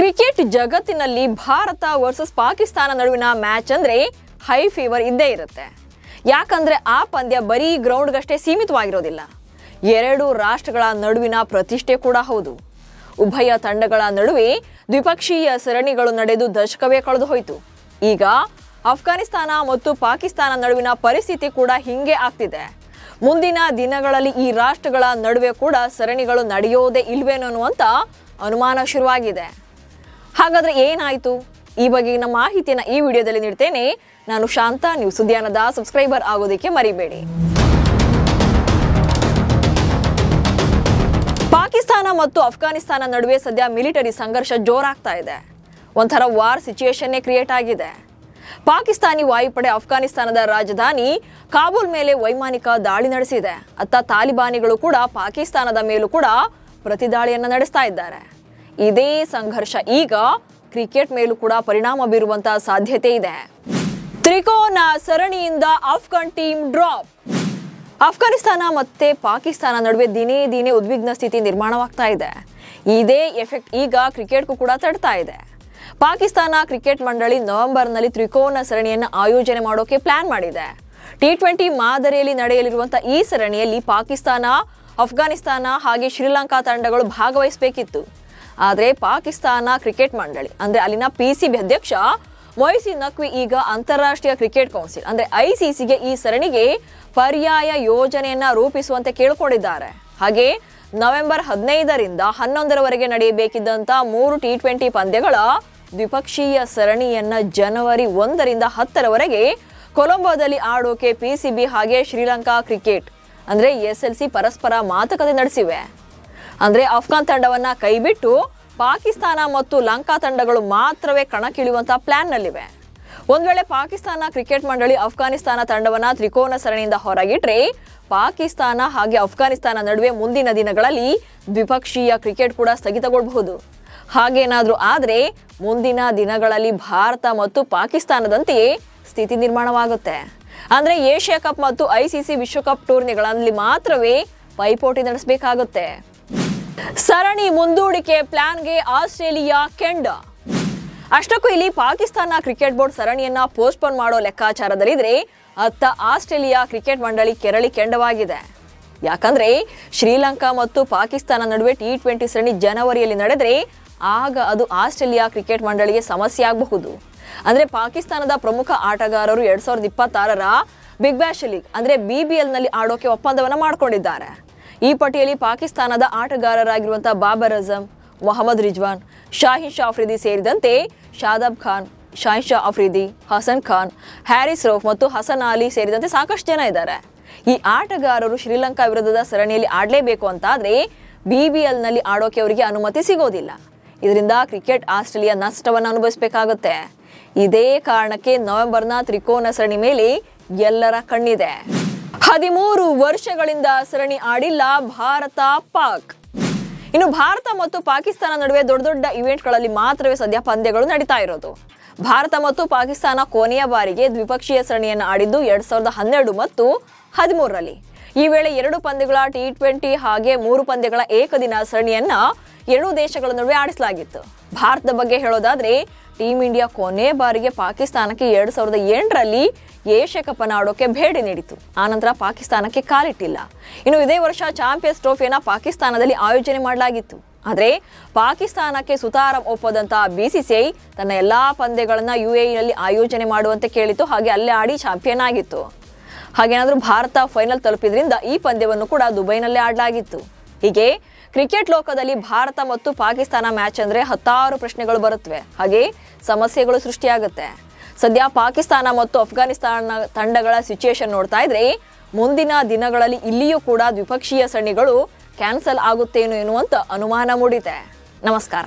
Cricket ಜಗತ್ತಿನಲ್ಲಿ Bharat versus Pakistan ನಡುವಿನ match ಅಂದ್ರೆ ಹೈ ಫೀವರ್ ಇದ್ದೇ ಇರುತ್ತೆ. ಯಾಕಂದ್ರೆ ಆ ಪಂದ್ಯ ಬರೀ ಗ್ರೌಂಡ್ಗಷ್ಟೇ ಸೀಮಿತವಾಗಿರೋದಿಲ್ಲ, ಎರಡು ರಾಷ್ಟ್ರಗಳ ನಡುವಿನ ಪ್ರತಿಷ್ಠೆ ಕೂಡ ಹೌದು. ಉಭಯ ತಂಡಗಳ ನಡುವೆ ದ್ವಿಪಕ್ಷೀಯ ಸರಣಿಗಳು ನಡೆದು ದಶಕವೇ ಕಳೆದು ಹೋಯಿತು. ಈಗ ಅಫ್ಘಾನಿಸ್ತಾನ ಮತ್ತು ಪಾಕಿಸ್ತಾನ ನಡುವಿನ ಪರಿಸ್ಥಿತಿ ಕೂಡ ಹಿಂಗೆ ಆಗ್ತಿದೆ. ಮುಂದಿನ ದಿನಗಳಲ್ಲಿ ಈ ರಾಷ್ಟ್ರಗಳ ನಡುವೆ ಕೂಡ ಸರಣಿಗಳು ನಡೆಯೋದೇ ಇಲ್ವೇನೋ ಅನ್ನುವಂತ ಅನುಮಾನ ಶುರುವಾಗಿದೆ. ಹಾಗಾದ್ರೆ ಏನಾಯ್ತು? ಈ ಬಗ್ಗೆ ನಮ್ಮ ಮಾಹಿತಿಯನ್ನ ಈ ವಿಡಿಯೋದಲ್ಲಿ ನೀಡ್ತೇನೆ. ನಾನು ಶಾಂತ, ನೀವು ಸುದ್ದಿಯಾನದ ಸಬ್ಸ್ಕ್ರೈಬರ್ ಆಗೋದಕ್ಕೆ ಮರಿಬೇಡಿ. ಪಾಕಿಸ್ತಾನ ಮತ್ತು ಅಫ್ಘಾನಿಸ್ತಾನ ನಡುವೆ ಸದ್ಯ ಮಿಲಿಟರಿ ಸಂಘರ್ಷ ಜೋರಾಗ್ತಾ ಇದೆ. ಒಂಥರ ವಾರ್ ಸಿಚುಯೇಷನ್ನೇ ಕ್ರಿಯೇಟ್ ಆಗಿದೆ. ಪಾಕಿಸ್ತಾನಿ ವಾಯುಪಡೆ ಅಫ್ಘಾನಿಸ್ತಾನದ ರಾಜಧಾನಿ ಕಾಬೂಲ್ ಮೇಲೆ ವೈಮಾನಿಕ ದಾಳಿ ನಡೆಸಿದೆ. ಅತ್ತ ತಾಲಿಬಾನಿಗಳು ಕೂಡ ಪಾಕಿಸ್ತಾನದ ಮೇಲೂ ಕೂಡ ಪ್ರತಿದಾಳಿಯನ್ನು ನಡೆಸ್ತಾ ಇದ್ದಾರೆ. ಇದೇ ಸಂಘರ್ಷ ಈಗ ಕ್ರಿಕೆಟ್ ಮೇಲೂ ಕೂಡ ಪರಿಣಾಮ ಬೀರುವಂತಹ ಸಾಧ್ಯತೆ ಇದೆ. ತ್ರಿಕೋನ ಸರಣಿಯಿಂದ ಅಫ್ಘಾನ್ ಟೀಮ್ ಡ್ರಾಪ್. ಅಫ್ಘಾನಿಸ್ತಾನ ಮತ್ತೆ ಪಾಕಿಸ್ತಾನ ನಡುವೆ ದಿನೇ ದಿನೇ ಉದ್ವಿಗ್ನ ಸ್ಥಿತಿ ನಿರ್ಮಾಣವಾಗ್ತಾ ಇದೆ. ಇದೇ ಎಫೆಕ್ಟ್ ಈಗ ಕ್ರಿಕೆಟ್ಗೂ ಕೂಡ ತಡ್ತಾ ಇದೆ. ಪಾಕಿಸ್ತಾನ ಕ್ರಿಕೆಟ್ ಮಂಡಳಿ ನವೆಂಬರ್ನಲ್ಲಿ ತ್ರಿಕೋನ ಸರಣಿಯನ್ನು ಆಯೋಜನೆ ಮಾಡೋಕೆ ಪ್ಲಾನ್ ಮಾಡಿದೆ. T20 ಮಾದರಿಯಲ್ಲಿ ನಡೆಯಲಿರುವಂತಹ ಈ ಸರಣಿಯಲ್ಲಿ ಪಾಕಿಸ್ತಾನ, ಅಫ್ಘಾನಿಸ್ತಾನ ಹಾಗೆ ಶ್ರೀಲಂಕಾ ತಂಡಗಳು ಭಾಗವಹಿಸಬೇಕಿತ್ತು. ಆದರೆ ಪಾಕಿಸ್ತಾನ ಕ್ರಿಕೆಟ್ ಮಂಡಳಿ ಅಂದ್ರೆ ಅಲ್ಲಿನ PCB ಅಧ್ಯಕ್ಷ ಮೊಯ್ಸಿನ್ ನಖ್ವಿ ಈಗ ಅಂತಾರಾಷ್ಟ್ರೀಯ ಕ್ರಿಕೆಟ್ ಕೌನ್ಸಿಲ್ ಅಂದ್ರೆ ICCಗೆ ಈ ಸರಣಿಗೆ ಪರ್ಯಾಯ ಯೋಜನೆಯನ್ನ ರೂಪಿಸುವಂತೆ ಕೇಳಿಕೊಂಡಿದ್ದಾರೆ. ಹಾಗೆ ನವೆಂಬರ್ 15ರಿಂದ 11ರವರೆಗೆ ನಡೆಯಬೇಕಿದ್ದಂತ 3 T20 ಪಂದ್ಯಗಳ ದ್ವಿಪಕ್ಷೀಯ ಸರಣಿಯನ್ನ ಜನವರಿ 1ರಿಂದ 10ರವರೆಗೆ ಕೊಲಂಬೋದಲ್ಲಿ ಆಡೋಕೆ PCB ಹಾಗೆ ಶ್ರೀಲಂಕಾ ಕ್ರಿಕೆಟ್ ಅಂದ್ರೆ SLC ಪರಸ್ಪರ ಮಾತುಕತೆ ನಡೆಸಿವೆ. ಅಂದ್ರೆ ಅಫ್ಘಾನ್ ತಂಡವನ್ನ ಕೈಬಿಟ್ಟು ಪಾಕಿಸ್ತಾನ ಮತ್ತು ಲಂಕಾ ತಂಡಗಳು ಮಾತ್ರವೇ ಕಣಕ್ಕಿಳಿಯುವಂತಹ ಪ್ಲಾನ್ ನಲ್ಲಿವೆ. ಒಂದ್ ವೇಳೆ ಪಾಕಿಸ್ತಾನ ಕ್ರಿಕೆಟ್ ಮಂಡಳಿ ಅಫ್ಘಾನಿಸ್ತಾನ ತಂಡವನ್ನ ತ್ರಿಕೋನ ಸರಣಿಯಿಂದ ಹೊರಗಿಟ್ರೆ ಪಾಕಿಸ್ತಾನ ಹಾಗೆ ಅಫ್ಘಾನಿಸ್ತಾನ ನಡುವೆ ಮುಂದಿನ ದಿನಗಳಲ್ಲಿ ದ್ವಿಪಕ್ಷೀಯ ಕ್ರಿಕೆಟ್ ಕೂಡ ಸ್ಥಗಿತಗೊಳ್ಳಬಹುದು. ಹಾಗೇನಾದ್ರೂ ಆದ್ರೆ ಮುಂದಿನ ದಿನಗಳಲ್ಲಿ ಭಾರತ ಮತ್ತು ಪಾಕಿಸ್ತಾನದಂತೆಯೇ ಸ್ಥಿತಿ ನಿರ್ಮಾಣವಾಗುತ್ತೆ. ಅಂದ್ರೆ ಏಷ್ಯಾ ಕಪ್ ಮತ್ತು ICC ವಿಶ್ವಕಪ್ ಟೂರ್ನಿಗಳಲ್ಲಿ ಮಾತ್ರವೇ ಪೈಪೋಟಿ ನಡೆಸಬೇಕಾಗುತ್ತೆ. ಸರಣಿ ಮುಂದೂಡಿಕೆ ಪ್ಲಾನ್ಗೆ ಆಸ್ಟ್ರೇಲಿಯಾ ಕೆಂಡ. ಅಷ್ಟಕ್ಕೂ ಇಲ್ಲಿ ಪಾಕಿಸ್ತಾನ ಕ್ರಿಕೆಟ್ ಬೋರ್ಡ್ ಸರಣಿಯನ್ನ ಪೋಸ್ಟ್ಪೋನ್ ಮಾಡೋ ಲೆಕ್ಕಾಚಾರದಲ್ಲಿದ್ರೆ ಅತ್ತ ಆಸ್ಟ್ರೇಲಿಯಾ ಕ್ರಿಕೆಟ್ ಮಂಡಳಿ ಕೆರಳಿ ಕೆಂಡವಾಗಿದೆ. ಯಾಕಂದ್ರೆ ಶ್ರೀಲಂಕಾ ಮತ್ತು ಪಾಕಿಸ್ತಾನ ನಡುವೆ T20 ಸರಣಿ ಜನವರಿಯಲ್ಲಿ ನಡೆದ್ರೆ ಆಗ ಅದು ಆಸ್ಟ್ರೇಲಿಯಾ ಕ್ರಿಕೆಟ್ ಮಂಡಳಿಗೆ ಸಮಸ್ಯೆ ಆಗಬಹುದು. ಅಂದ್ರೆ ಪಾಕಿಸ್ತಾನದ ಪ್ರಮುಖ ಆಟಗಾರರು 2026ರ ಬಿಗ್ ಬ್ಯಾಶ್ ಲೀಗ್ ಅಂದ್ರೆ BBL ನಲ್ಲಿ ಆಡೋಕೆ ಒಪ್ಪಂದವನ್ನ ಮಾಡ್ಕೊಂಡಿದ್ದಾರೆ. ಈ ಪಟ್ಟಿಯಲ್ಲಿ ಪಾಕಿಸ್ತಾನದ ಆಟಗಾರರಾಗಿರುವಂತಹ ಬಾಬರ್ ಅಜಮ್, ಮೊಹಮ್ಮದ್ ರಿಜ್ವಾನ್, ಶಾಹಿನ್ ಶಾ ಅಫ್ರಿದಿ ಸೇರಿದಂತೆ ಶಾದಾಬ್ ಖಾನ್, ಶಾಹಿನ್ ಶಾ ಅಫ್ರಿದಿ, ಹಸನ್ ಖಾನ್, ಹ್ಯಾರಿಸ್ ರೌಫ್ ಮತ್ತು ಹಸನ್ ಅಲಿ ಸೇರಿದಂತೆ ಸಾಕಷ್ಟು ಜನ ಇದ್ದಾರೆ. ಈ ಆಟಗಾರರು ಶ್ರೀಲಂಕಾ ವಿರುದ್ಧದ ಸರಣಿಯಲ್ಲಿ ಆಡಲೇಬೇಕು ಅಂತಾದ್ರೆ BBL ನಲ್ಲಿ ಆಡೋಕೆ ಅವರಿಗೆ ಅನುಮತಿ ಸಿಗೋದಿಲ್ಲ. ಇದರಿಂದ ಕ್ರಿಕೆಟ್ ಆಸ್ಟ್ರೇಲಿಯಾ ನಷ್ಟವನ್ನು ಅನುಭವಿಸಬೇಕಾಗುತ್ತೆ. ಇದೇ ಕಾರಣಕ್ಕೆ ನವೆಂಬರ್ನ ತ್ರಿಕೋನ ಸರಣಿ ಮೇಲೆ ಎಲ್ಲರ ಕಣ್ಣಿದೆ. 13 ವರ್ಷಗಳಿಂದ ಸರಣಿ ಆಡಿಲ್ಲ ಭಾರತ ಪಾಕ್. ಇನ್ನು ಭಾರತ ಮತ್ತು ಪಾಕಿಸ್ತಾನ ನಡುವೆ ದೊಡ್ಡ ದೊಡ್ಡ ಇವೆಂಟ್ಗಳಲ್ಲಿ ಮಾತ್ರವೇ ಸದ್ಯ ಪಂದ್ಯಗಳು ನಡೀತಾ ಇರೋದು. ಭಾರತ ಮತ್ತು ಪಾಕಿಸ್ತಾನ ಕೊನೆಯ ಬಾರಿಗೆ ದ್ವಿಪಕ್ಷೀಯ ಸರಣಿಯನ್ನು ಆಡಿದ್ದು 2012 ಮತ್ತು 13ರಲ್ಲಿ. ಈ ವೇಳೆ 2 ಪಂದ್ಯಗಳ T20 ಹಾಗೆ 3 ಪಂದ್ಯಗಳ ಏಕದಿನ ಸರಣಿಯನ್ನ ಎರಡೂ ದೇಶಗಳ ನಡುವೆ ಆಡಿಸಲಾಗಿತ್ತು. ಭಾರತದ ಬಗ್ಗೆ ಹೇಳೋದಾದ್ರೆ ಟೀಮ್ ಇಂಡಿಯಾ ಕೊನೆ ಬಾರಿಗೆ ಪಾಕಿಸ್ತಾನಕ್ಕೆ 2008ರಲ್ಲಿ ಏಷ್ಯಾ ಕಪ್ ಅನ್ನು ಆಡೋಕೆ ಭೇಟಿ ನೀಡಿತು. ಆನಂತರ ಪಾಕಿಸ್ತಾನಕ್ಕೆ ಕಾಲಿಟ್ಟಿಲ್ಲ. ಇನ್ನು ಇದೇ ವರ್ಷ ಚಾಂಪಿಯನ್ಸ್ ಟ್ರೋಫಿಯನ್ನ ಪಾಕಿಸ್ತಾನದಲ್ಲಿ ಆಯೋಜನೆ ಮಾಡಲಾಗಿತ್ತು. ಆದರೆ ಪಾಕಿಸ್ತಾನಕ್ಕೆ ಸುತಾರಂ ಒಪ್ಪದಂತಹ BCCI ತನ್ನ ಎಲ್ಲಾ ಪಂದ್ಯಗಳನ್ನ UAEನಲ್ಲಿ ಆಯೋಜನೆ ಮಾಡುವಂತೆ ಕೇಳಿತು. ಹಾಗೆ ಅಲ್ಲೇ ಆಡಿ ಚಾಂಪಿಯನ್ ಆಗಿತ್ತು. ಹಾಗೇನಾದ್ರೂ ಭಾರತ ಫೈನಲ್ ತಲುಪಿದ್ರಿಂದ ಈ ಪಂದ್ಯವನ್ನು ಕೂಡ ದುಬೈನಲ್ಲೇ ಆಡಲಾಗಿತ್ತು. ಹೀಗೆ ಕ್ರಿಕೆಟ್ ಲೋಕದಲ್ಲಿ ಭಾರತ ಮತ್ತು ಪಾಕಿಸ್ತಾನ ಮ್ಯಾಚ್ ಅಂದ್ರೆ 10 ಪ್ರಶ್ನೆಗಳು ಬರುತ್ತವೆ, ಹಾಗೆ ಸಮಸ್ಯೆಗಳು ಸೃಷ್ಟಿಯಾಗುತ್ತೆ. ಸದ್ಯ ಪಾಕಿಸ್ತಾನ ಮತ್ತು ಅಫ್ಘಾನಿಸ್ತಾನ ತಂಡಗಳ ಸಿಚುಯೇಷನ್ ನೋಡ್ತಾ ಇದ್ರೆ ಮುಂದಿನ ದಿನಗಳಲ್ಲಿ ಇಲ್ಲಿಯೂ ಕೂಡ ದ್ವಿಪಕ್ಷೀಯ ಸರಣಿಗಳು ಕ್ಯಾನ್ಸಲ್ ಆಗುತ್ತೇನೋ ಎನ್ನುವಂತ ಅನುಮಾನ ಮೂಡಿದೆ. ನಮಸ್ಕಾರ.